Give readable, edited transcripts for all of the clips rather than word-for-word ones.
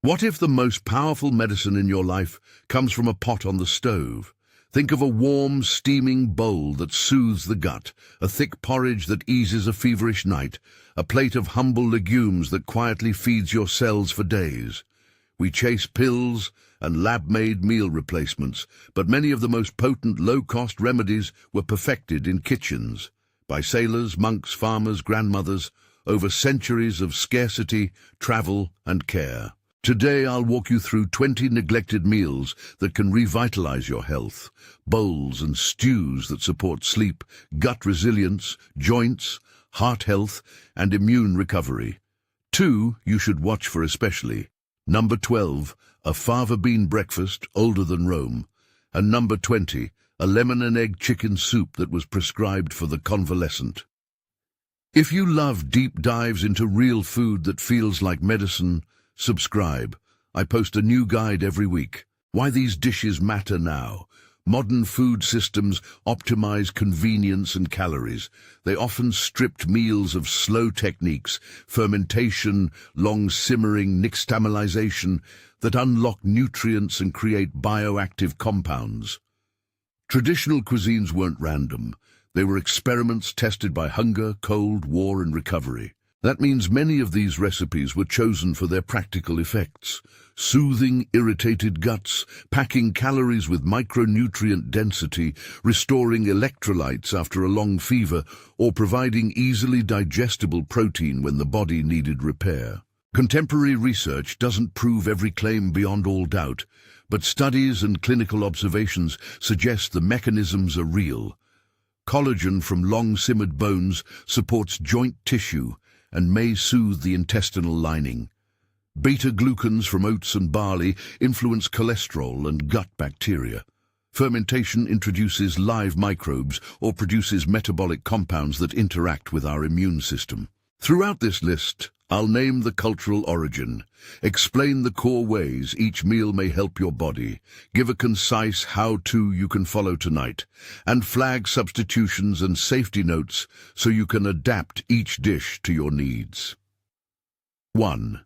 What if the most powerful medicine in your life comes from a pot on the stove? Think of a warm, steaming bowl that soothes the gut, a thick porridge that eases a feverish night, a plate of humble legumes that quietly feeds your cells for days. We chase pills and lab-made meal replacements, but many of the most potent, low-cost remedies were perfected in kitchens by sailors, monks, farmers, grandmothers, over centuries of scarcity, travel, and care. Today I'll walk you through 20 neglected meals that can revitalize your health, bowls and stews that support sleep, gut resilience, joints, heart health, and immune recovery. 2 you should watch for especially. Number 12, a fava bean breakfast older than Rome. And number 20, a lemon and egg chicken soup that was prescribed for the convalescent. If you love deep dives into real food that feels like medicine, subscribe. I post a new guide every week. Why these dishes matter now. Modern food systems optimize convenience and calories. They often stripped meals of slow techniques, fermentation, long simmering, nixtamalization, that unlock nutrients and create bioactive compounds. Traditional cuisines weren't random. They were experiments tested by hunger, cold, war, and recovery. That means many of these recipes were chosen for their practical effects, soothing irritated guts, packing calories with micronutrient density, restoring electrolytes after a long fever, or providing easily digestible protein when the body needed repair. Contemporary research doesn't prove every claim beyond all doubt, but studies and clinical observations suggest the mechanisms are real. Collagen from long-simmered bones supports joint tissue and may soothe the intestinal lining. Beta-glucans from oats and barley influence cholesterol and gut bacteria. Fermentation introduces live microbes or produces metabolic compounds that interact with our immune system. Throughout this list, I'll name the cultural origin, explain the core ways each meal may help your body, give a concise how-to you can follow tonight, and flag substitutions and safety notes so you can adapt each dish to your needs. 1.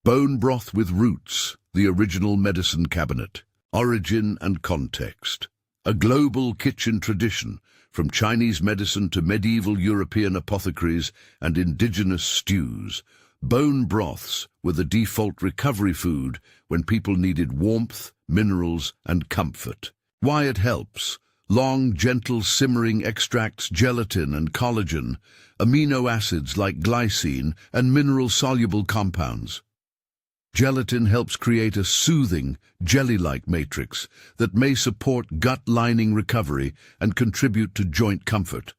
Bone broth with roots, the original medicine cabinet. Origin and context. A global kitchen tradition, from Chinese medicine to medieval European apothecaries and indigenous stews. Bone broths were the default recovery food when people needed warmth, minerals, and comfort. Why it helps: long, gentle simmering extracts, gelatin and collagen, amino acids like glycine, and mineral-soluble compounds. Gelatin helps create a soothing, jelly-like matrix that may support gut lining recovery and contribute to joint comfort.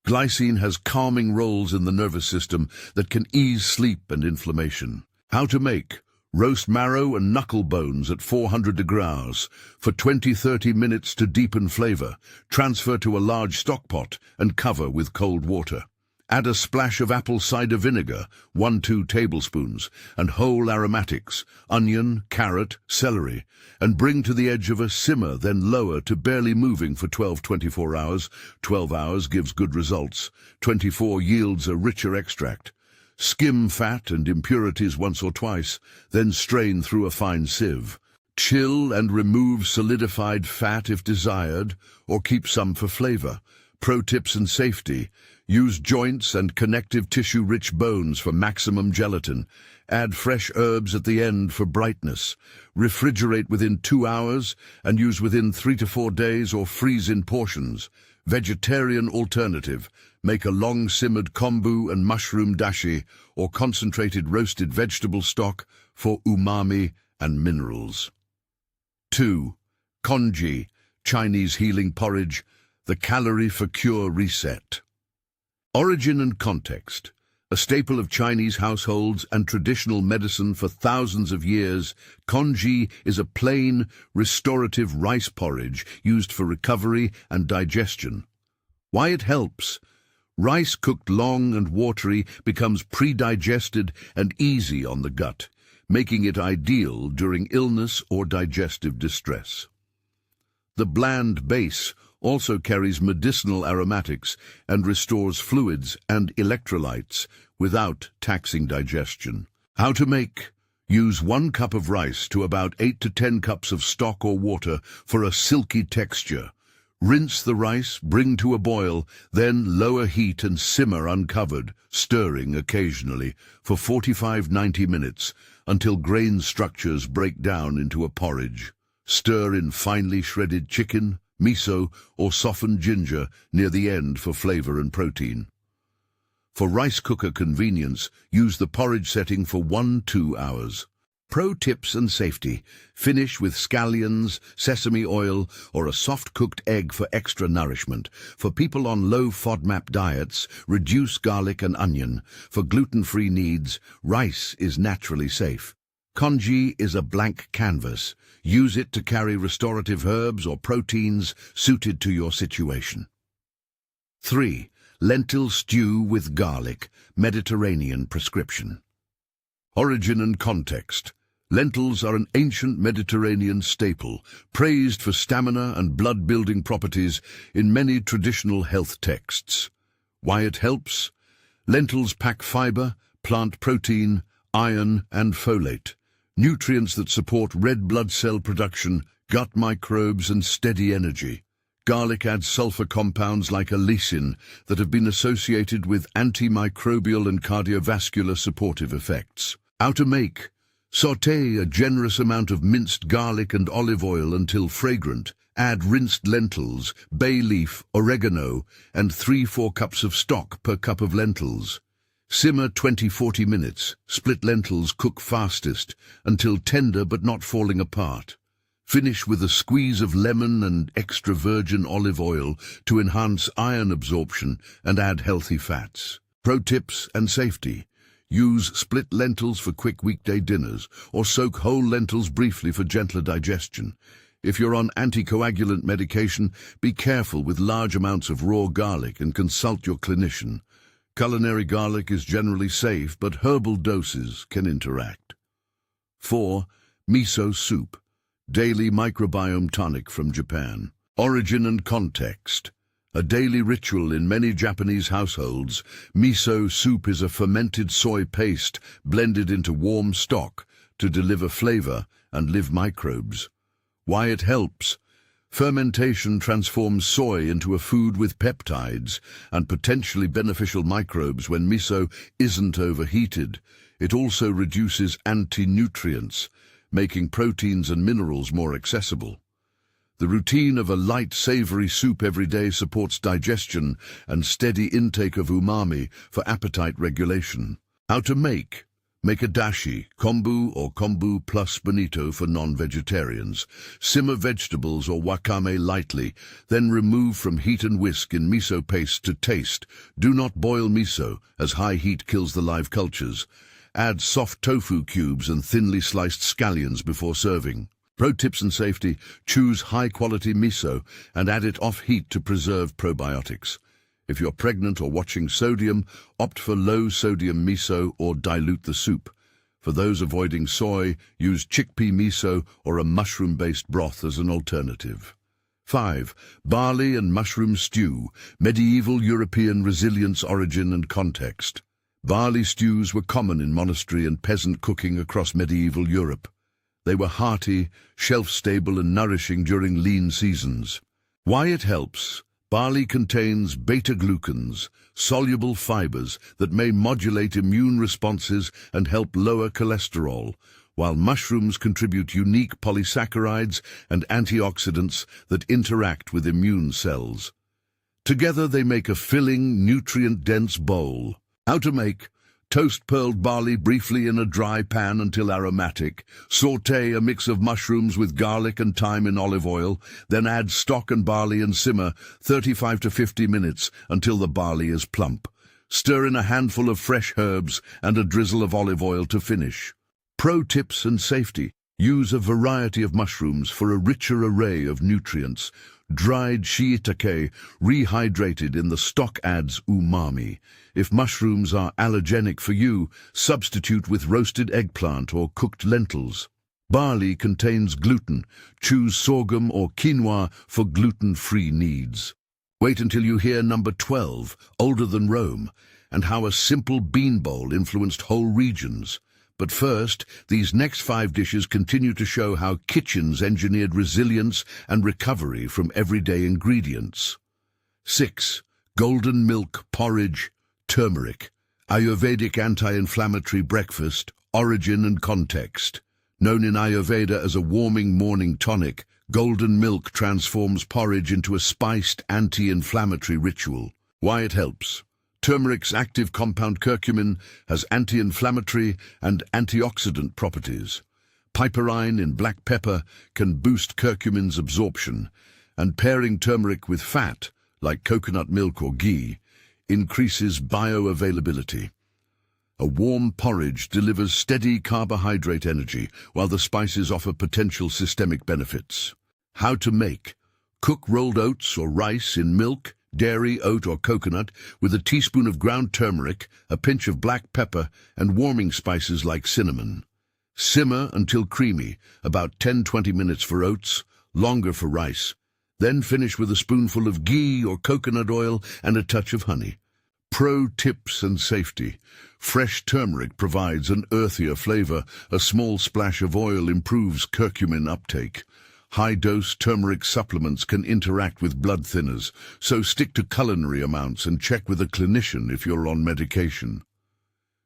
Glycine has calming roles in the nervous system that can ease sleep and inflammation. How to make: roast marrow and knuckle bones at 400 degrees for 20-30 minutes to deepen flavor. Transfer to a large stock pot and cover with cold water. Add a splash of apple cider vinegar, 1-2 tablespoons, and whole aromatics, onion, carrot, celery, and bring to the edge of a simmer, then lower to barely moving for 12-24 hours. 12 hours gives good results. 24 yields a richer extract. Skim fat and impurities once or twice, then strain through a fine sieve. Chill and remove solidified fat if desired, or keep some for flavor. Pro tips and safety: use joints and connective tissue-rich bones for maximum gelatin. Add fresh herbs at the end for brightness. Refrigerate within 2 hours and use within 3 to 4 days or freeze in portions. Vegetarian alternative: make a long-simmered kombu and mushroom dashi or concentrated roasted vegetable stock for umami and minerals. 2. Congee, Chinese healing porridge, the calorie for cure reset. Origin and context. A staple of Chinese households and traditional medicine for thousands of years, congee is a plain, restorative rice porridge used for recovery and digestion. Why it helps: rice cooked long and watery becomes pre-digested and easy on the gut, making it ideal during illness or digestive distress. The bland base also carries medicinal aromatics and restores fluids and electrolytes without taxing digestion. How to make: Use 1 cup of rice to about 8 to 10 cups of stock or water for a silky texture. Rinse the rice, bring to a boil, then lower heat and simmer uncovered, stirring occasionally, for 45–90 minutes until grain structures break down into a porridge. Stir in finely shredded chicken, miso, or softened ginger near the end for flavor and protein. For rice cooker convenience, use the porridge setting for 1–2 hours. Pro tips and safety. Finish with scallions, sesame oil, or a soft-cooked egg for extra nourishment. For people on low FODMAP diets, reduce garlic and onion. For gluten-free needs, rice is naturally safe. Congee is a blank canvas. Use it to carry restorative herbs or proteins suited to your situation. 3. Lentil stew with garlic, Mediterranean prescription. Origin and context. Lentils are an ancient Mediterranean staple, praised for stamina and blood-building properties in many traditional health texts. Why it helps? Lentils pack fiber, plant protein, iron, and folate, nutrients that support red blood cell production, gut microbes, and steady energy. Garlic adds sulfur compounds like allicin that have been associated with antimicrobial and cardiovascular supportive effects. How to make? Sauté a generous amount of minced garlic and olive oil until fragrant. Add rinsed lentils, bay leaf, oregano, and 3–4 cups of stock per cup of lentils. Simmer 20–40 minutes. Split lentils cook fastest until tender but not falling apart. Finish with a squeeze of lemon and extra virgin olive oil to enhance iron absorption and add healthy fats. Pro tips and safety. Use split lentils for quick weekday dinners, or soak whole lentils briefly for gentler digestion. If you're on anticoagulant medication, be careful with large amounts of raw garlic and consult your clinician. Culinary garlic is generally safe, but herbal doses can interact. 4. Miso soup, daily microbiome tonic from Japan. Origin and context. A daily ritual in many Japanese households, miso soup is a fermented soy paste blended into warm stock to deliver flavor and live microbes. Why it helps? Fermentation transforms soy into a food with peptides and potentially beneficial microbes when miso isn't overheated. It also reduces anti-nutrients, making proteins and minerals more accessible. The routine of a light, savory soup every day supports digestion and steady intake of umami for appetite regulation. How to make? Make a dashi, kombu or kombu plus bonito for non-vegetarians. Simmer vegetables or wakame lightly, then remove from heat and whisk in miso paste to taste. Do not boil miso, as high heat kills the live cultures. Add soft tofu cubes and thinly sliced scallions before serving. Pro tips and safety. Choose high-quality miso and add it off heat to preserve probiotics. If you're pregnant or watching sodium, opt for low-sodium miso or dilute the soup. For those avoiding soy, use chickpea miso or a mushroom-based broth as an alternative. 5. Barley and mushroom stew, medieval European resilience, origin and context. Barley stews were common in monastery and peasant cooking across medieval Europe. They were hearty, shelf-stable and nourishing during lean seasons. Why it helps? Barley contains beta-glucans, soluble fibers that may modulate immune responses and help lower cholesterol, while mushrooms contribute unique polysaccharides and antioxidants that interact with immune cells. Together they make a filling, nutrient-dense bowl. How to make? Toast pearled barley briefly in a dry pan until aromatic. Sauté a mix of mushrooms with garlic and thyme in olive oil, then add stock and barley and simmer 35 to 50 minutes until the barley is plump. Stir in a handful of fresh herbs and a drizzle of olive oil to finish. Pro tips and safety. Use a variety of mushrooms for a richer array of nutrients. Dried shiitake, rehydrated in the stock, adds umami. If mushrooms are allergenic for you, substitute with roasted eggplant or cooked lentils. Barley contains gluten. Choose sorghum or quinoa for gluten-free needs. Wait until you hear number 12, Older Than Rome, and how a simple bean bowl influenced whole regions. But first, these next 5 dishes continue to show how kitchens engineered resilience and recovery from everyday ingredients. 6. Golden milk porridge, turmeric. Ayurvedic anti-inflammatory breakfast, origin and context. Known in Ayurveda as a warming morning tonic, golden milk transforms porridge into a spiced anti-inflammatory ritual. Why it helps. Turmeric's active compound curcumin has anti-inflammatory and antioxidant properties. Piperine in black pepper can boost curcumin's absorption, and pairing turmeric with fat, like coconut milk or ghee, increases bioavailability. A warm porridge delivers steady carbohydrate energy, while the spices offer potential systemic benefits. How to make. Cook rolled oats or rice in milk, dairy, oat or coconut with a teaspoon of ground turmeric, a pinch of black pepper, and warming spices like cinnamon. Simmer until creamy, about 10-20 minutes for oats, longer for rice. Then finish with a spoonful of ghee or coconut oil and a touch of honey. Pro tips and safety. Fresh turmeric provides an earthier flavor. A small splash of oil improves curcumin uptake. High-dose turmeric supplements can interact with blood thinners, so stick to culinary amounts and check with a clinician if you're on medication.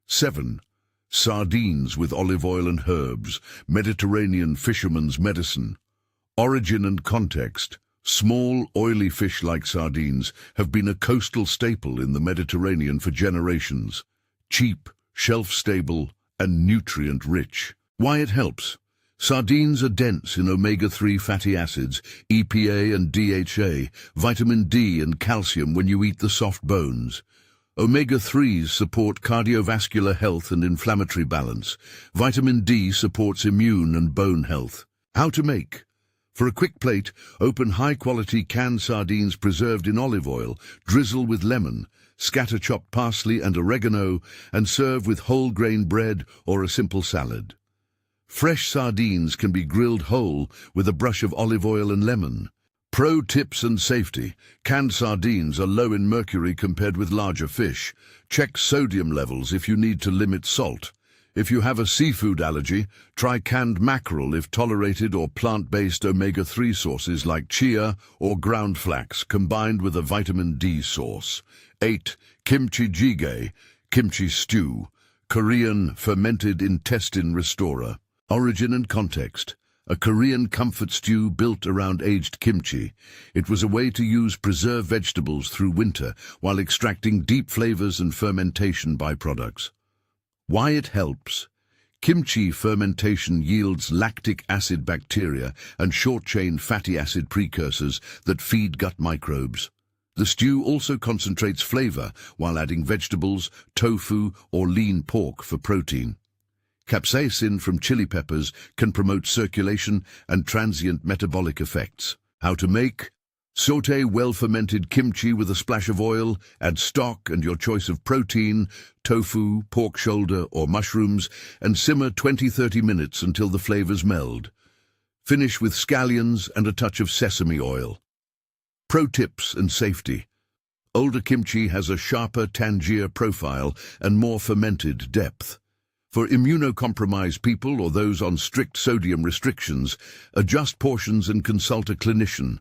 7. Sardines with olive oil and herbs, Mediterranean fisherman's medicine. Origin and context. Small, oily fish like sardines have been a coastal staple in the Mediterranean for generations. Cheap, shelf-stable, and nutrient-rich. Why it helps. Sardines are dense in omega-3 fatty acids, EPA and DHA, vitamin D and calcium when you eat the soft bones. Omega-3s support cardiovascular health and inflammatory balance. Vitamin D supports immune and bone health. How to make. For a quick plate, open high-quality canned sardines preserved in olive oil, drizzle with lemon, scatter chopped parsley and oregano, and serve with whole-grain bread or a simple salad. Fresh sardines can be grilled whole with a brush of olive oil and lemon. Pro tips and safety. Canned sardines are low in mercury compared with larger fish. Check sodium levels if you need to limit salt. If you have a seafood allergy, try canned mackerel if tolerated, or plant-based omega-3 sources like chia or ground flax combined with a vitamin D source. 8. Kimchi jjigae, kimchi stew, Korean fermented intestine restorer. Origin and context. A Korean comfort stew built around aged kimchi. It was a way to use preserved vegetables through winter while extracting deep flavors and fermentation byproducts. Why it helps. Kimchi fermentation yields lactic acid bacteria and short-chain fatty acid precursors that feed gut microbes. The stew also concentrates flavor while adding vegetables, tofu, or lean pork for protein. Capsaicin from chili peppers can promote circulation and transient metabolic effects. How to make. Sauté well-fermented kimchi with a splash of oil, add stock and your choice of protein, tofu, pork shoulder, or mushrooms, and simmer 20-30 minutes until the flavors meld. Finish with scallions and a touch of sesame oil. Pro tips and safety. Older kimchi has a sharper Tangier profile and more fermented depth. For immunocompromised people or those on strict sodium restrictions, adjust portions and consult a clinician.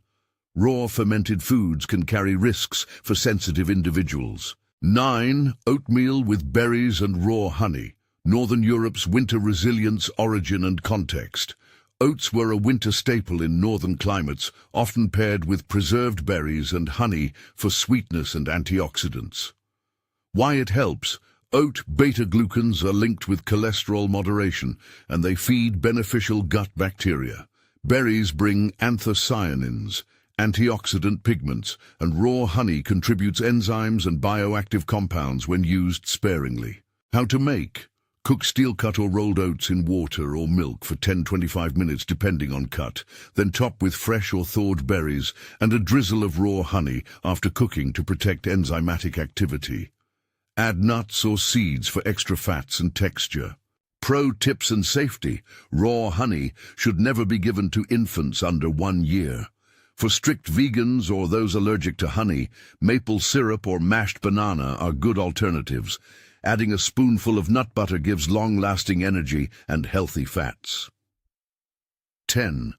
Raw fermented foods can carry risks for sensitive individuals. 9. Oatmeal with berries and raw honey. Northern Europe's winter resilience, origin and context. Oats were a winter staple in northern climates, often paired with preserved berries and honey for sweetness and antioxidants. Why it helps. Oat beta-glucans are linked with cholesterol moderation, and they feed beneficial gut bacteria. Berries bring anthocyanins, antioxidant pigments, and raw honey contributes enzymes and bioactive compounds when used sparingly. How to make. Cook steel-cut or rolled oats in water or milk for 10-25 minutes depending on cut, then top with fresh or thawed berries and a drizzle of raw honey after cooking to protect enzymatic activity. Add nuts or seeds for extra fats and texture. Pro tips and safety. Raw honey should never be given to infants under 1 year. For strict vegans or those allergic to honey, maple syrup or mashed banana are good alternatives. Adding a spoonful of nut butter gives long-lasting energy and healthy fats. 10.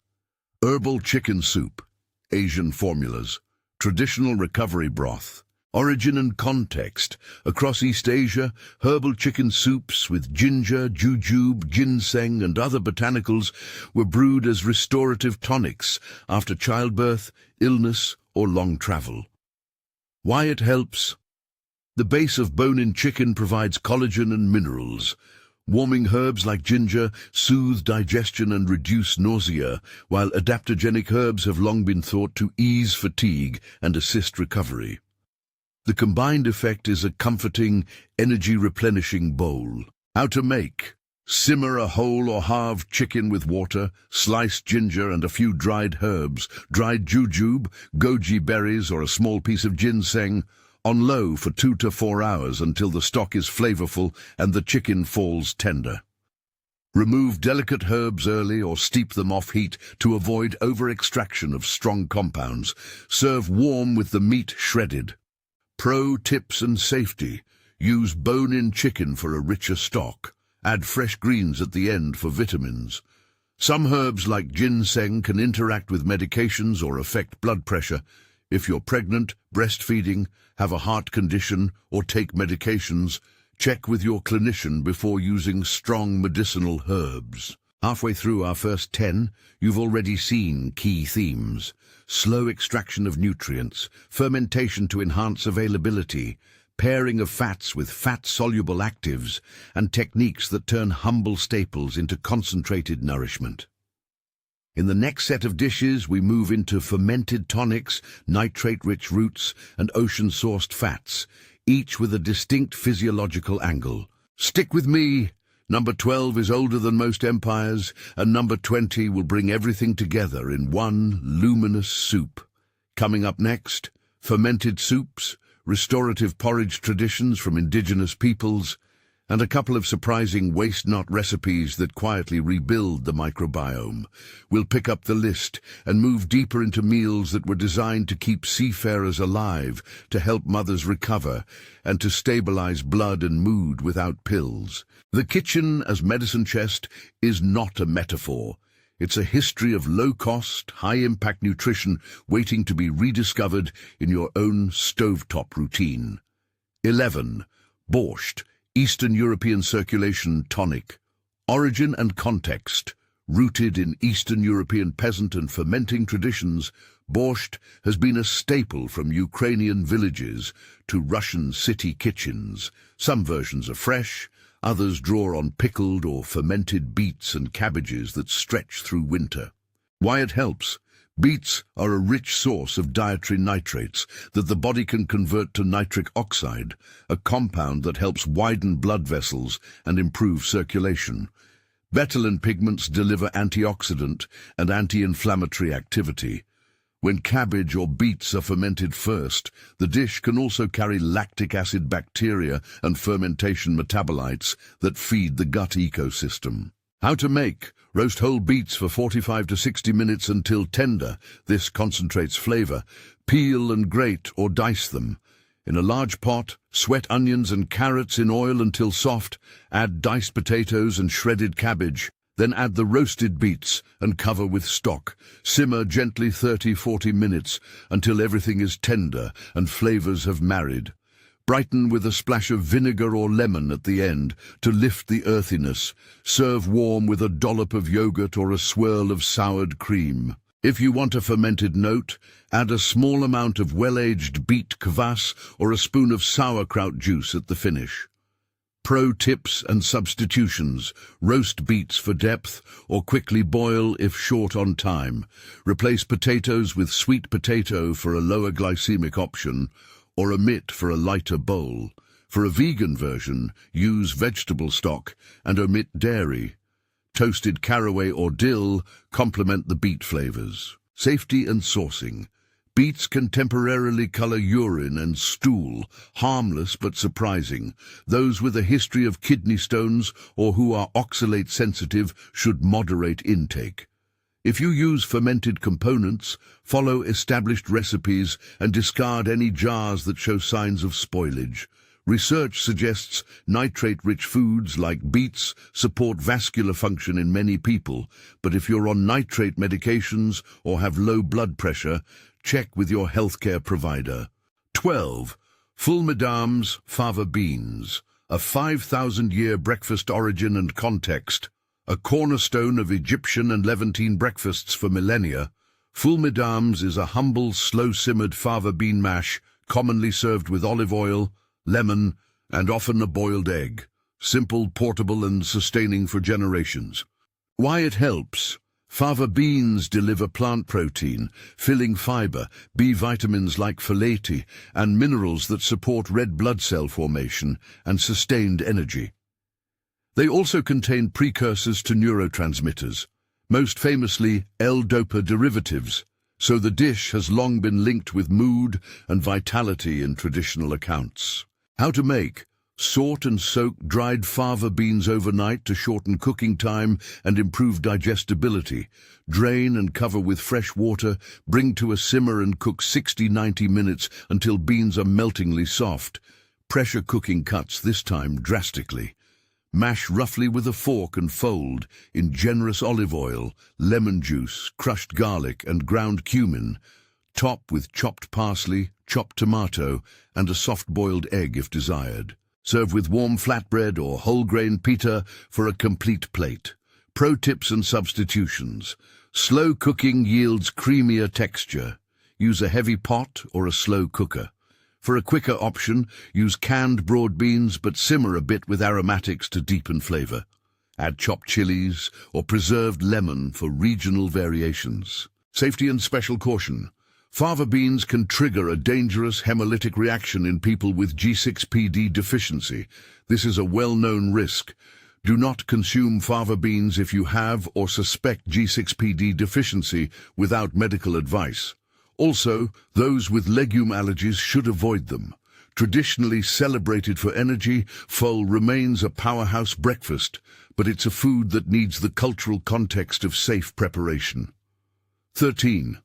Herbal chicken soup. Asian formulas. Traditional recovery broth. Origin and context. Across East Asia, herbal chicken soups with ginger, jujube, ginseng and other botanicals were brewed as restorative tonics after childbirth, illness or long travel. Why it helps? The base of bone-in chicken provides collagen and minerals. Warming herbs like ginger soothe digestion and reduce nausea, while adaptogenic herbs have long been thought to ease fatigue and assist recovery. The combined effect is a comforting, energy-replenishing bowl. How to make? Simmer a whole or halved chicken with water, sliced ginger and a few dried herbs, dried jujube, goji berries or a small piece of ginseng, on low for 2 to 4 hours until the stock is flavorful and the chicken falls tender. Remove delicate herbs early or steep them off heat to avoid over-extraction of strong compounds. Serve warm with the meat shredded. Pro tips and safety. Use bone-in chicken for a richer stock. Add fresh greens at the end for vitamins. Some herbs like ginseng can interact with medications or affect blood pressure. If you're pregnant, breastfeeding, have a heart condition, or take medications, check with your clinician before using strong medicinal herbs. Halfway through our first 10, you've already seen key themes. Slow extraction of nutrients, fermentation to enhance availability, pairing of fats with fat-soluble actives, and techniques that turn humble staples into concentrated nourishment. In the next set of dishes, we move into fermented tonics, nitrate-rich roots, and ocean-sourced fats, each with a distinct physiological angle. Stick with me! Number 12 is older than most empires, and number 20 will bring everything together in one luminous soup. Coming up next, fermented soups, restorative porridge traditions from indigenous peoples, and a couple of surprising waste-not recipes that quietly rebuild the microbiome. We'll pick up the list and move deeper into meals that were designed to keep seafarers alive, to help mothers recover, and to stabilize blood and mood without pills. The kitchen as medicine chest is not a metaphor. It's a history of low-cost, high-impact nutrition waiting to be rediscovered in your own stovetop routine. 11. Borscht, Eastern European circulation tonic. Origin and context. Rooted in Eastern European peasant and fermenting traditions, borscht has been a staple from Ukrainian villages to Russian city kitchens. Some versions are fresh, others draw on pickled or fermented beets and cabbages that stretch through winter. Why it helps? Beets are a rich source of dietary nitrates that the body can convert to nitric oxide, a compound that helps widen blood vessels and improve circulation. Betalain pigments deliver antioxidant and anti-inflammatory activity. When cabbage or beets are fermented first, the dish can also carry lactic acid bacteria and fermentation metabolites that feed the gut ecosystem. How to make? Roast whole beets for 45 to 60 minutes until tender. This concentrates flavor. Peel and grate or dice them. In a large pot, sweat onions and carrots in oil until soft. Add diced potatoes and shredded cabbage. Then add the roasted beets and cover with stock. Simmer gently 30-40 minutes until everything is tender and flavors have married. Brighten with a splash of vinegar or lemon at the end to lift the earthiness. Serve warm with a dollop of yogurt or a swirl of soured cream. If you want a fermented note, add a small amount of well-aged beet kvass or a spoon of sauerkraut juice at the finish. Pro tips and substitutions. Roast beets for depth or quickly boil if short on time. Replace potatoes with sweet potato for a lower glycemic option, or omit for a lighter bowl. For a vegan version, use vegetable stock and omit dairy. Toasted caraway or dill complement the beet flavors. Safety and sourcing. Beets can temporarily color urine and stool, harmless but surprising. Those with a history of kidney stones or who are oxalate sensitive should moderate intake. If you use fermented components, follow established recipes and discard any jars that show signs of spoilage. Research suggests nitrate-rich foods like beets support vascular function in many people, but if you're on nitrate medications or have low blood pressure, check with your healthcare provider. 12. Full Madam's fava beans, a 5,000-year breakfast origin and context. A cornerstone of Egyptian and Levantine breakfasts for millennia, Full Madam's is a humble, slow-simmered fava bean mash, commonly served with olive oil, lemon, and often a boiled egg. Simple, portable, and sustaining for generations. Why it helps? Fava beans deliver plant protein, filling fiber, B vitamins like folate, and minerals that support red blood cell formation and sustained energy. They also contain precursors to neurotransmitters, most famously L-dopa derivatives, so the dish has long been linked with mood and vitality in traditional accounts. How to make? Sort and soak dried fava beans overnight to shorten cooking time and improve digestibility. Drain and cover with fresh water, bring to a simmer and cook 60–90 minutes until beans are meltingly soft. Pressure cooking cuts this time drastically. Mash roughly with a fork and fold in generous olive oil, lemon juice, crushed garlic, and ground cumin. Top with chopped parsley, chopped tomato, and a soft-boiled egg if desired. Serve with warm flatbread or whole-grain pita for a complete plate. Pro tips and substitutions. Slow cooking yields creamier texture. Use a heavy pot or a slow cooker. For a quicker option, use canned broad beans but simmer a bit with aromatics to deepen flavor. Add chopped chilies or preserved lemon for regional variations. Safety and special caution. Fava beans can trigger a dangerous hemolytic reaction in people with G6PD deficiency. This is a well-known risk. Do not consume fava beans if you have or suspect G6PD deficiency without medical advice. Also, those with legume allergies should avoid them. Traditionally celebrated for energy, fol remains a powerhouse breakfast, but it's a food that needs the cultural context of safe preparation. 13.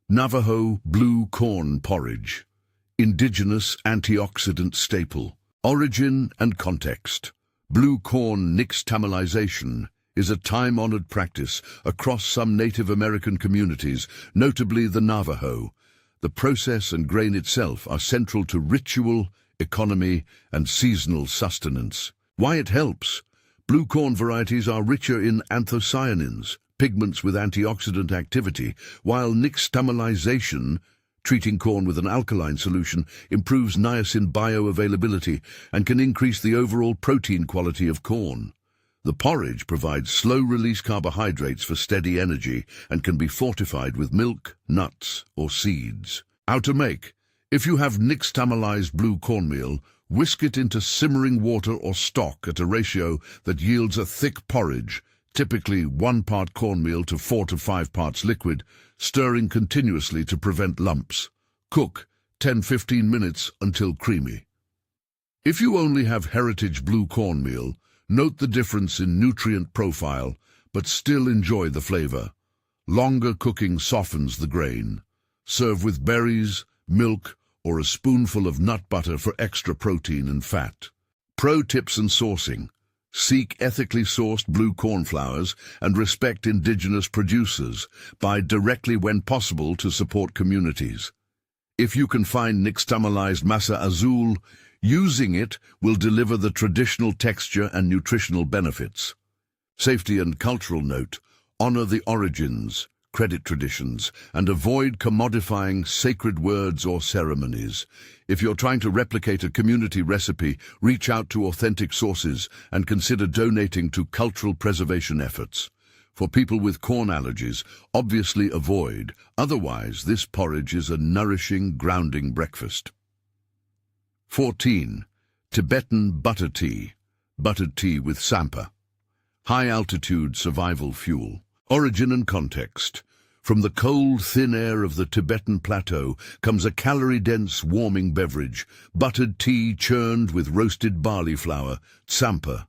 Navajo blue corn porridge. Indigenous antioxidant staple. Origin and context. Blue corn nixtamalization is a time-honored practice across some Native American communities, notably the Navajo. The process and grain itself are central to ritual, economy, and seasonal sustenance. Why it helps? Blue corn varieties are richer in anthocyanins, pigments with antioxidant activity, while nixtamalization, treating corn with an alkaline solution, improves niacin bioavailability and can increase the overall protein quality of corn. The porridge provides slow-release carbohydrates for steady energy and can be fortified with milk, nuts, or seeds. How to make? If you have nixtamalized blue cornmeal, whisk it into simmering water or stock at a ratio that yields a thick porridge, typically 1 part cornmeal to 4 to 5 parts liquid, stirring continuously to prevent lumps. Cook 10–15 minutes until creamy. If you only have heritage blue cornmeal, note the difference in nutrient profile, but still enjoy the flavor. Longer cooking softens the grain. Serve with berries, milk, or a spoonful of nut butter for extra protein and fat. Pro tips and sourcing. Seek ethically sourced blue cornflowers and respect indigenous producers. Buy directly when possible to support communities. If you can find nixtamalized masa azul, using it will deliver the traditional texture and nutritional benefits. Safety and cultural note. Honor the origins, credit traditions, and avoid commodifying sacred words or ceremonies. If you're trying to replicate a community recipe, reach out to authentic sources and consider donating to cultural preservation efforts. For people with corn allergies, obviously avoid. Otherwise, this porridge is a nourishing, grounding breakfast. 14. Tibetan butter tea. Buttered tea with sampa. High-altitude survival fuel. Origin and context. From the cold, thin air of the Tibetan plateau comes a calorie-dense, warming beverage, buttered tea churned with roasted barley flour, sampa.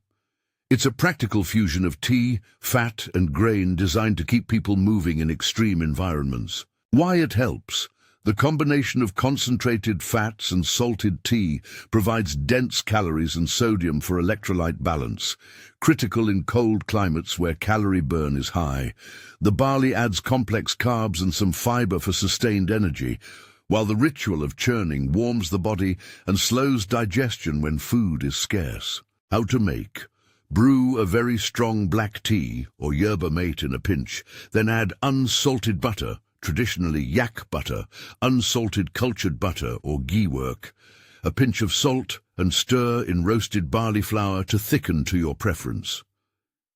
It's a practical fusion of tea, fat, and grain designed to keep people moving in extreme environments. Why it helps? The combination of concentrated fats and salted tea provides dense calories and sodium for electrolyte balance, critical in cold climates where calorie burn is high. The barley adds complex carbs and some fiber for sustained energy, while the ritual of churning warms the body and slows digestion when food is scarce. How to make? Brew a very strong black tea, or yerba mate in a pinch, then add unsalted butter, traditionally yak butter, unsalted cultured butter or ghee work, a pinch of salt, and stir in roasted barley flour to thicken to your preference.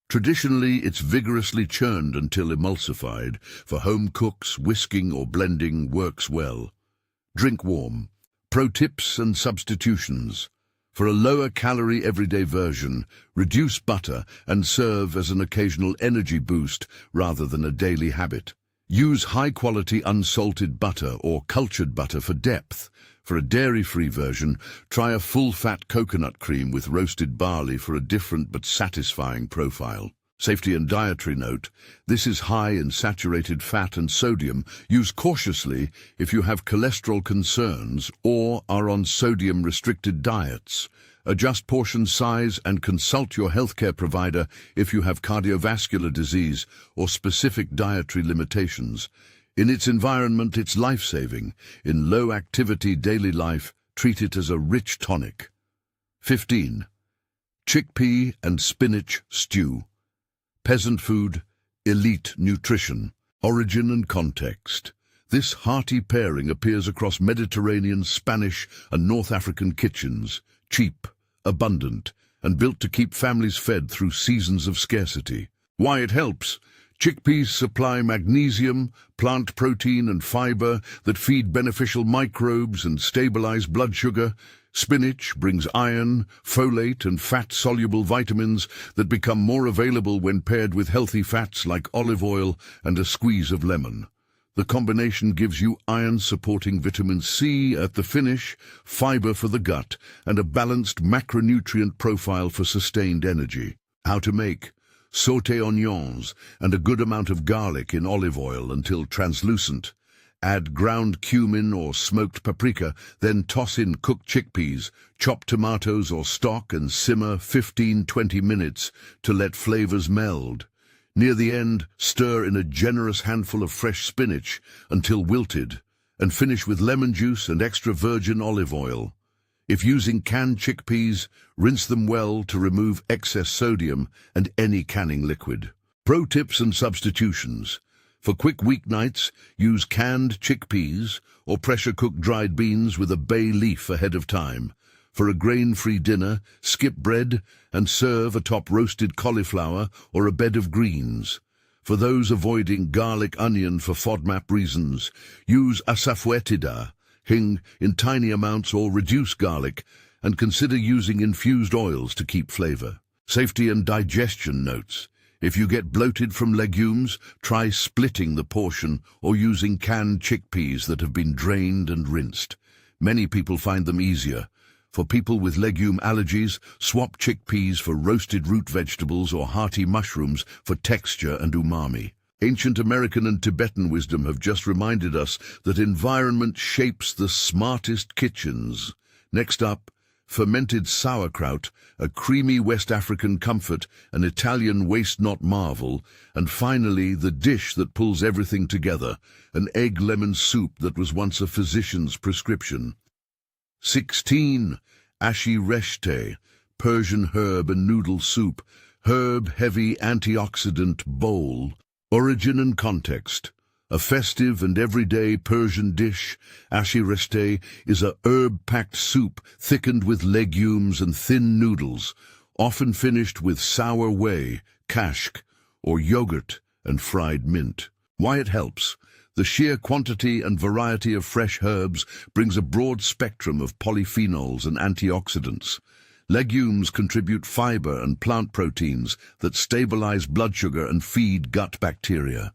Traditionally, it's vigorously churned until emulsified. For home cooks, whisking or blending works well. Drink warm. Pro tips and substitutions. For a lower-calorie everyday version, reduce butter and serve as an occasional energy boost rather than a daily habit. Use high-quality unsalted butter or cultured butter for depth. For a dairy-free version, try a full-fat coconut cream with roasted barley for a different but satisfying profile. Safety and dietary note: this is high in saturated fat and sodium. Use cautiously if you have cholesterol concerns or are on sodium-restricted diets. Adjust portion size and consult your healthcare provider if you have cardiovascular disease or specific dietary limitations. In its environment, it's life-saving. In low-activity daily life, treat it as a rich tonic. 15. Chickpea and spinach stew. Peasant food, elite nutrition. Origin and context. This hearty pairing appears across Mediterranean, Spanish, and North African kitchens. Cheap, abundant, and built to keep families fed through seasons of scarcity. Why it helps? Chickpeas supply magnesium, plant protein, and fiber that feed beneficial microbes and stabilize blood sugar. Spinach brings iron, folate, and fat-soluble vitamins that become more available when paired with healthy fats like olive oil and a squeeze of lemon. The combination gives you iron-supporting vitamin C at the finish, fiber for the gut, and a balanced macronutrient profile for sustained energy. How to make? Sauté onions and a good amount of garlic in olive oil until translucent. Add ground cumin or smoked paprika, then toss in cooked chickpeas, chop tomatoes or stock and simmer 15-20 minutes to let flavors meld. Near the end, stir in a generous handful of fresh spinach until wilted, and finish with lemon juice and extra virgin olive oil. If using canned chickpeas, rinse them well to remove excess sodium and any canning liquid. Pro tips and substitutions. For quick weeknights, use canned chickpeas or pressure-cook dried beans with a bay leaf ahead of time. For a grain-free dinner, skip bread and serve atop roasted cauliflower or a bed of greens. For those avoiding garlic onion for FODMAP reasons, use asafoetida, hing in tiny amounts or reduce garlic, and consider using infused oils to keep flavor. Safety and digestion notes. If you get bloated from legumes, try splitting the portion or using canned chickpeas that have been drained and rinsed. Many people find them easier. For people with legume allergies, swap chickpeas for roasted root vegetables or hearty mushrooms for texture and umami. Ancient American and Tibetan wisdom have just reminded us that environment shapes the smartest kitchens. Next up, fermented sauerkraut, a creamy West African comfort, an Italian waste-not marvel, and finally the dish that pulls everything together, an egg-lemon soup that was once a physician's prescription. 16. Ashi reshte, Persian herb and noodle soup, herb-heavy antioxidant bowl. Origin and context. A festive and everyday Persian dish, ashi reshte is a herb-packed soup thickened with legumes and thin noodles, often finished with sour whey, kashk, or yogurt and fried mint. Why it helps? The sheer quantity and variety of fresh herbs brings a broad spectrum of polyphenols and antioxidants. Legumes contribute fiber and plant proteins that stabilize blood sugar and feed gut bacteria.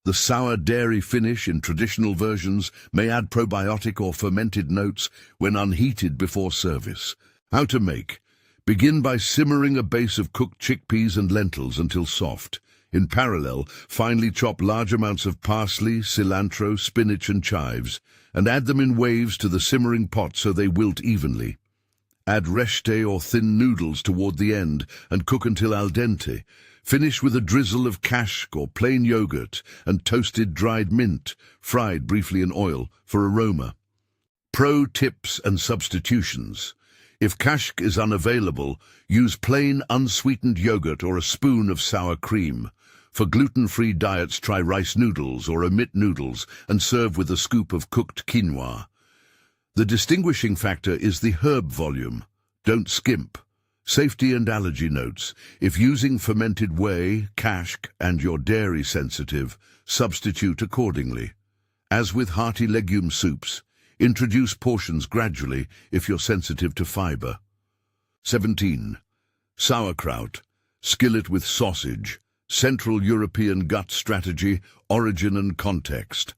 The sour dairy finish in traditional versions may add probiotic or fermented notes when unheated before service. How to make? Begin by simmering a base of cooked chickpeas and lentils until soft. In parallel, finely chop large amounts of parsley, cilantro, spinach and chives, and add them in waves to the simmering pot so they wilt evenly. Add reshte or thin noodles toward the end and cook until al dente. Finish with a drizzle of kashk or plain yogurt and toasted dried mint, fried briefly in oil, for aroma. Pro tips and substitutions. If kashk is unavailable, use plain unsweetened yogurt or a spoon of sour cream. For gluten-free diets, try rice noodles or omit noodles and serve with a scoop of cooked quinoa. The distinguishing factor is the herb volume. Don't skimp. Safety and allergy notes. If using fermented whey, kashk, and you're dairy sensitive, substitute accordingly. As with hearty legume soups, introduce portions gradually if you're sensitive to fiber. 17. Sauerkraut. Skillet with sausage. Central European gut strategy, origin and context.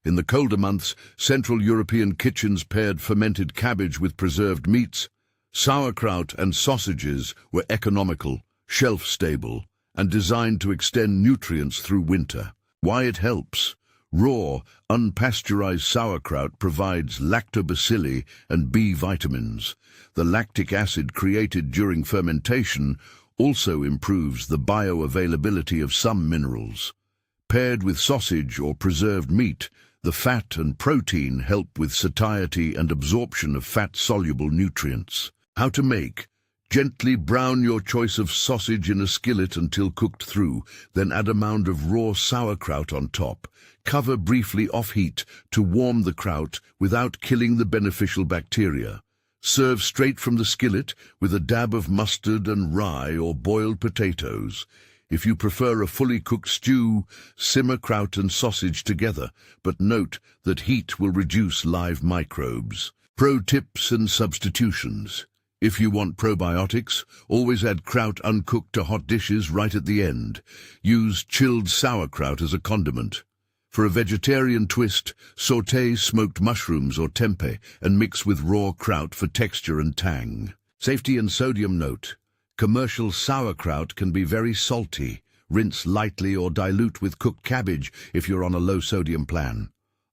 In the colder months, Central European kitchens paired fermented cabbage with preserved meats. Sauerkraut and sausages were economical, shelf-stable, and designed to extend nutrients through winter. Why it helps? Raw, unpasteurized sauerkraut provides lactobacilli and B vitamins. The lactic acid created during fermentation also improves the bioavailability of some minerals. Paired with sausage or preserved meat, the fat and protein help with satiety and absorption of fat-soluble nutrients. How to make? Gently brown your choice of sausage in a skillet until cooked through, then add a mound of raw sauerkraut on top. Cover briefly off heat to warm the kraut without killing the beneficial bacteria. Serve straight from the skillet with a dab of mustard and rye or boiled potatoes. If you prefer a fully cooked stew, simmer kraut and sausage together, but note that heat will reduce live microbes. Pro tips and substitutions. If you want probiotics, always add kraut uncooked to hot dishes right at the end. Use chilled sauerkraut as a condiment. For a vegetarian twist, sauté smoked mushrooms or tempeh and mix with raw kraut for texture and tang. Safety and sodium note. Commercial sauerkraut can be very salty. Rinse lightly or dilute with cooked cabbage if you're on a low-sodium plan.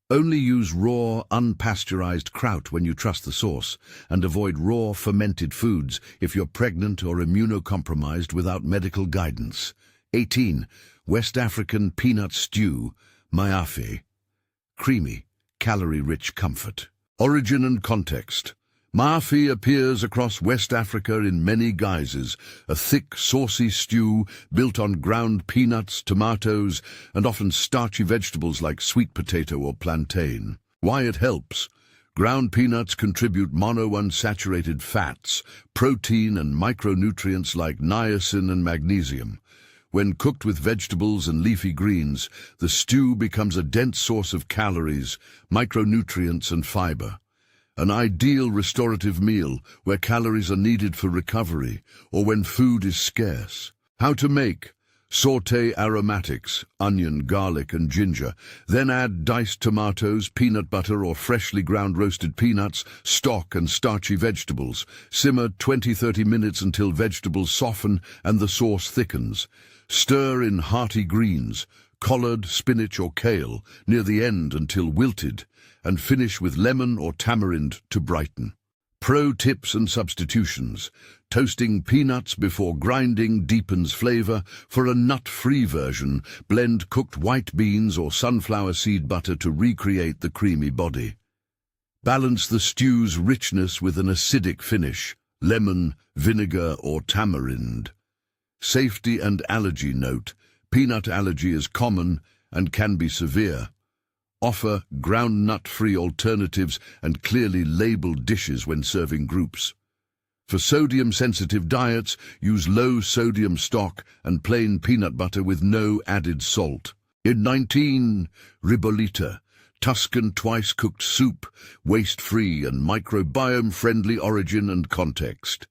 Only use raw, unpasteurized kraut when you trust the source, and avoid raw, fermented foods if you're pregnant or immunocompromised without medical guidance. 18. West African peanut stew, maafe. Creamy, calorie-rich comfort. Origin and context. Maafe appears across West Africa in many guises, a thick, saucy stew built on ground peanuts, tomatoes, and often starchy vegetables like sweet potato or plantain. Why it helps? Ground peanuts contribute monounsaturated fats, protein, and micronutrients like niacin and magnesium. When cooked with vegetables and leafy greens, the stew becomes a dense source of calories, micronutrients, and fiber. An ideal restorative meal where calories are needed for recovery or when food is scarce. How to make? Sauté aromatics, onion, garlic, and ginger. Then add diced tomatoes, peanut butter or freshly ground roasted peanuts, stock and starchy vegetables. Simmer 20-30 minutes until vegetables soften and the sauce thickens. Stir in hearty greens, collard, spinach or kale, near the end until wilted, and finish with lemon or tamarind to brighten. Pro tips and substitutions. Toasting peanuts before grinding deepens flavor. For a nut-free version, blend cooked white beans or sunflower seed butter to recreate the creamy body. Balance the stew's richness with an acidic finish, lemon, vinegar or tamarind. Safety and allergy note. Peanut allergy is common and can be severe. Offer ground nut-free alternatives and clearly labeled dishes when serving groups. For sodium-sensitive diets, use low-sodium stock and plain peanut butter with no added salt. In 19, ribollita, Tuscan twice-cooked soup, waste-free and microbiome-friendly origin and context.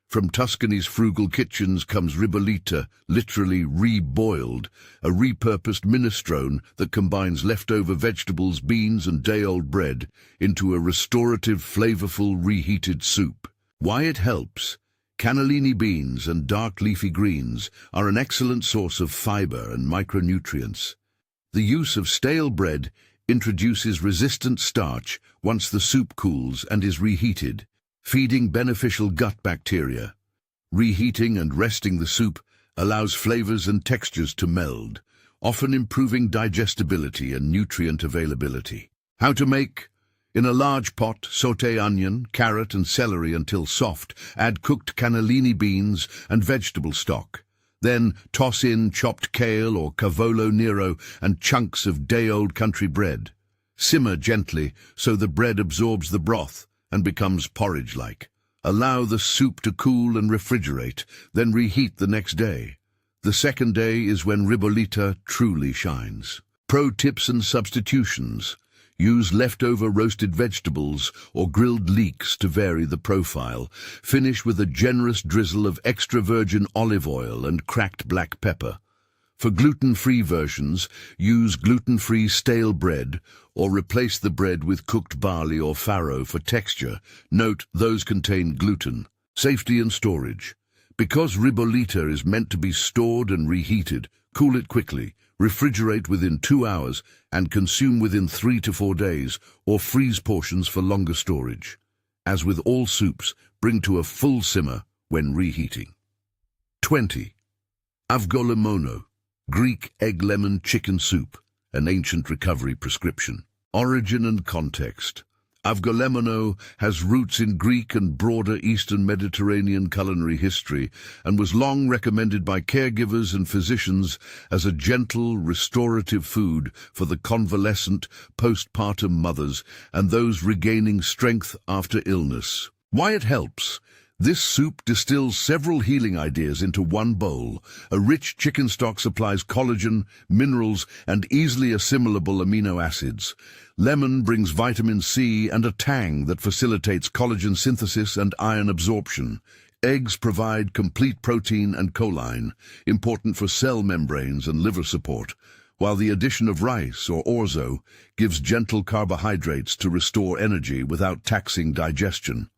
From Tuscany's frugal kitchens comes ribollita, literally re-boiled, a repurposed minestrone that combines leftover vegetables, beans and day-old bread into a restorative, flavorful, reheated soup. Why it helps? Cannellini beans and dark leafy greens are an excellent source of fiber and micronutrients. The use of stale bread introduces resistant starch once the soup cools and is reheated, feeding beneficial gut bacteria. Reheating and resting the soup allows flavors and textures to meld, often improving digestibility and nutrient availability. How to make? In a large pot, sauté onion, carrot and celery until soft. Add cooked cannellini beans and vegetable stock. Then toss in chopped kale or cavolo nero and chunks of day-old country bread. Simmer gently so the bread absorbs the broth and becomes porridge-like. Allow the soup to cool and refrigerate, then reheat the next day. The second day is when ribollita truly shines. Pro tips and substitutions. Use leftover roasted vegetables or grilled leeks to vary the profile. Finish with a generous drizzle of extra virgin olive oil and cracked black pepper. For gluten-free versions, use gluten-free stale bread or replace the bread with cooked barley or farro for texture. Note, those contain gluten. Safety and storage. Because ribollita is meant to be stored and reheated, cool it quickly, refrigerate within 2 hours, and consume within 3 to 4 days, or freeze portions for longer storage. As with all soups, bring to a full simmer when reheating. 20. Avgolemono, Greek egg lemon chicken soup, an ancient recovery prescription. Origin and context. Avgolemono has roots in Greek and broader Eastern Mediterranean culinary history and was long recommended by caregivers and physicians as a gentle, restorative food for the convalescent, postpartum mothers and those regaining strength after illness. Why it helps? This soup distills several healing ideas into one bowl. A rich chicken stock supplies collagen, minerals, and easily assimilable amino acids. Lemon brings vitamin C and a tang that facilitates collagen synthesis and iron absorption. Eggs provide complete protein and choline, important for cell membranes and liver support, while the addition of rice or orzo gives gentle carbohydrates to restore energy without taxing digestion.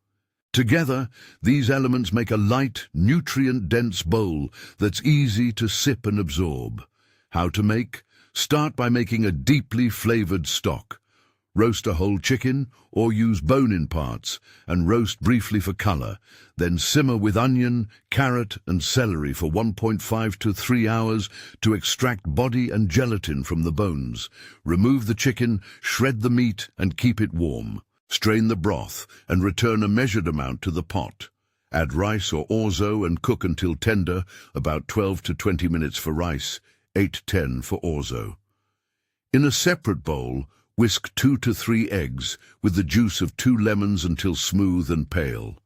Together, these elements make a light, nutrient-dense bowl that's easy to sip and absorb. How to make? Start by making a deeply flavored stock. Roast a whole chicken or use bone-in parts and roast briefly for color. Then simmer with onion, carrot and celery for 1.5 to 3 hours to extract body and gelatin from the bones. Remove the chicken, shred the meat and keep it warm. Strain the broth and return a measured amount to the pot. Add rice or orzo and cook until tender, about 12 to 20 minutes for rice, 8-10 for orzo. In a separate bowl, whisk 2 to 3 eggs with the juice of 2 lemons until smooth and pale.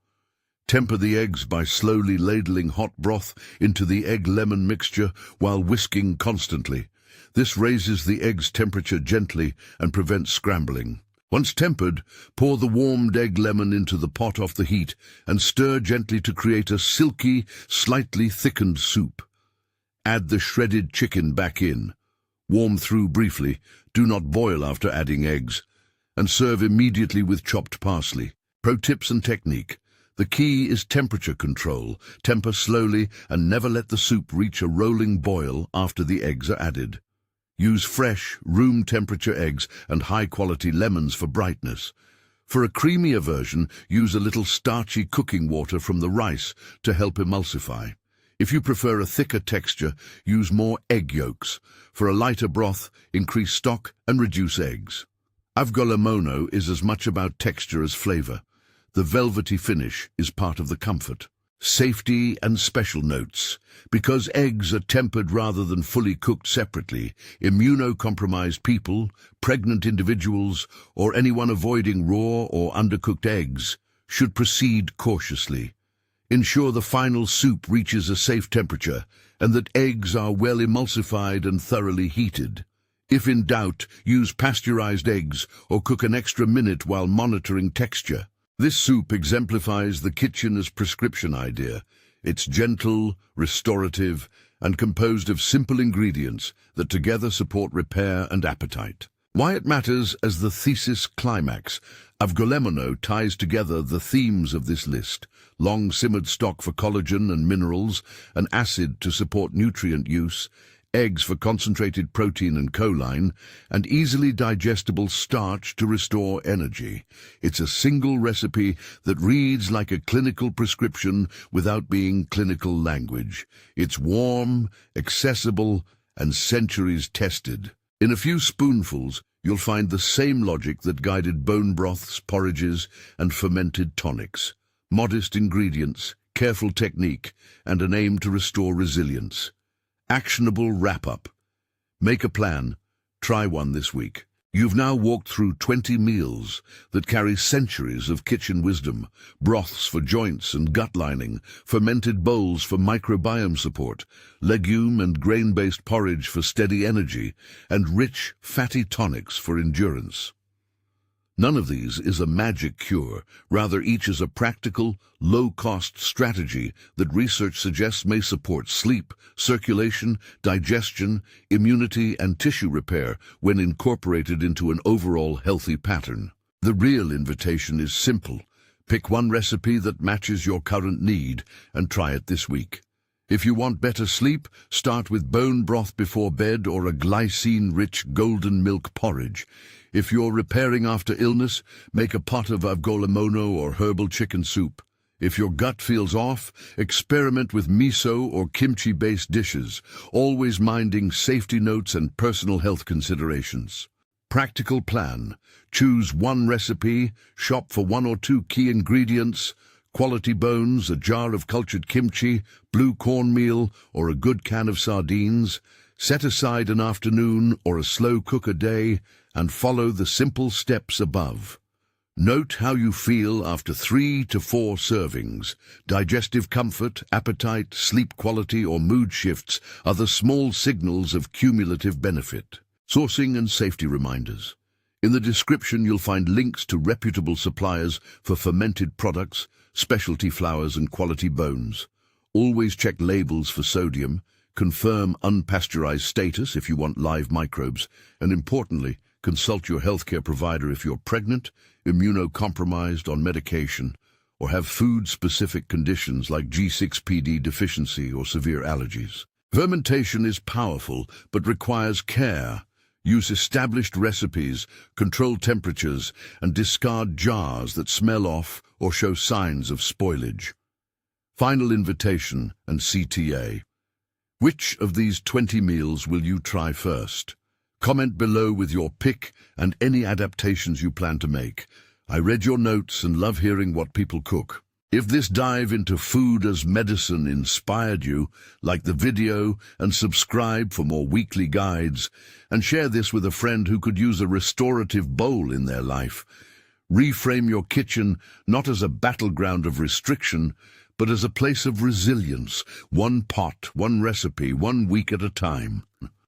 Temper the eggs by slowly ladling hot broth into the egg-lemon mixture while whisking constantly. This raises the egg's temperature gently and prevents scrambling. Once tempered, pour the warmed egg lemon into the pot off the heat and stir gently to create a silky, slightly thickened soup. Add the shredded chicken back in. Warm through briefly, do not boil after adding eggs, and serve immediately with chopped parsley. Pro tips and technique. The key is temperature control. Temper slowly and never let the soup reach a rolling boil after the eggs are added. Use fresh, room-temperature eggs and high-quality lemons for brightness. For a creamier version, use a little starchy cooking water from the rice to help emulsify. If you prefer a thicker texture, use more egg yolks. For a lighter broth, increase stock and reduce eggs. Avgolemono is as much about texture as flavor. The velvety finish is part of the comfort. Safety and special notes. Because eggs are tempered rather than fully cooked separately, immunocompromised people, pregnant individuals, or anyone avoiding raw or undercooked eggs should proceed cautiously. Ensure the final soup reaches a safe temperature and that eggs are well emulsified and thoroughly heated. If in doubt, use pasteurized eggs or cook an extra minute while monitoring texture. This soup exemplifies the kitchen as prescription idea. It's gentle, restorative, and composed of simple ingredients that together support repair and appetite. Why it matters as the thesis climax. Avgolemono ties together the themes of this list: long-simmered stock for collagen and minerals, an acid to support nutrient use, eggs for concentrated protein and choline, and easily digestible starch to restore energy. It's a single recipe that reads like a clinical prescription without being clinical language. It's warm, accessible, and centuries tested. In a few spoonfuls, you'll find the same logic that guided bone broths, porridges, and fermented tonics. Modest ingredients, careful technique, and an aim to restore resilience. Actionable wrap-up. Make a plan. Try one this week. You've now walked through 20 meals that carry centuries of kitchen wisdom: broths for joints and gut lining, fermented bowls for microbiome support, legume and grain-based porridge for steady energy, and rich, fatty tonics for endurance. None of these is a magic cure. Rather, each is a practical, low-cost strategy that research suggests may support sleep, circulation, digestion, immunity, and tissue repair when incorporated into an overall healthy pattern. The real invitation is simple. Pick one recipe that matches your current need and try it this week. If you want better sleep, start with bone broth before bed or a glycine-rich golden milk porridge. If you're repairing after illness, make a pot of avgolemono or herbal chicken soup. If your gut feels off, experiment with miso or kimchi-based dishes, always minding safety notes and personal health considerations. Practical plan. Choose one recipe, shop for one or two key ingredients: quality bones, a jar of cultured kimchi, blue cornmeal, or a good can of sardines. Set aside an afternoon or a slow cook a day, and follow the simple steps above. Note how you feel after 3 to 4 servings. Digestive comfort, appetite, sleep quality, or mood shifts are the small signals of cumulative benefit. Sourcing and safety reminders. In the description, you'll find links to reputable suppliers for fermented products, specialty flours, and quality bones. Always check labels for sodium. Confirm unpasteurized status if you want live microbes. And importantly, consult your healthcare provider if you're pregnant, immunocompromised, on medication, or have food-specific conditions like G6PD deficiency or severe allergies. Fermentation is powerful, but requires care. Use established recipes, control temperatures, and discard jars that smell off or show signs of spoilage. Final invitation and CTA. Which of these 20 meals will you try first? Comment below with your pick and any adaptations you plan to make. I read your notes and love hearing what people cook. If this dive into food as medicine inspired you, like the video and subscribe for more weekly guides, and share this with a friend who could use a restorative bowl in their life. Reframe your kitchen not as a battleground of restriction, but as a place of resilience, one pot, one recipe, one week at a time.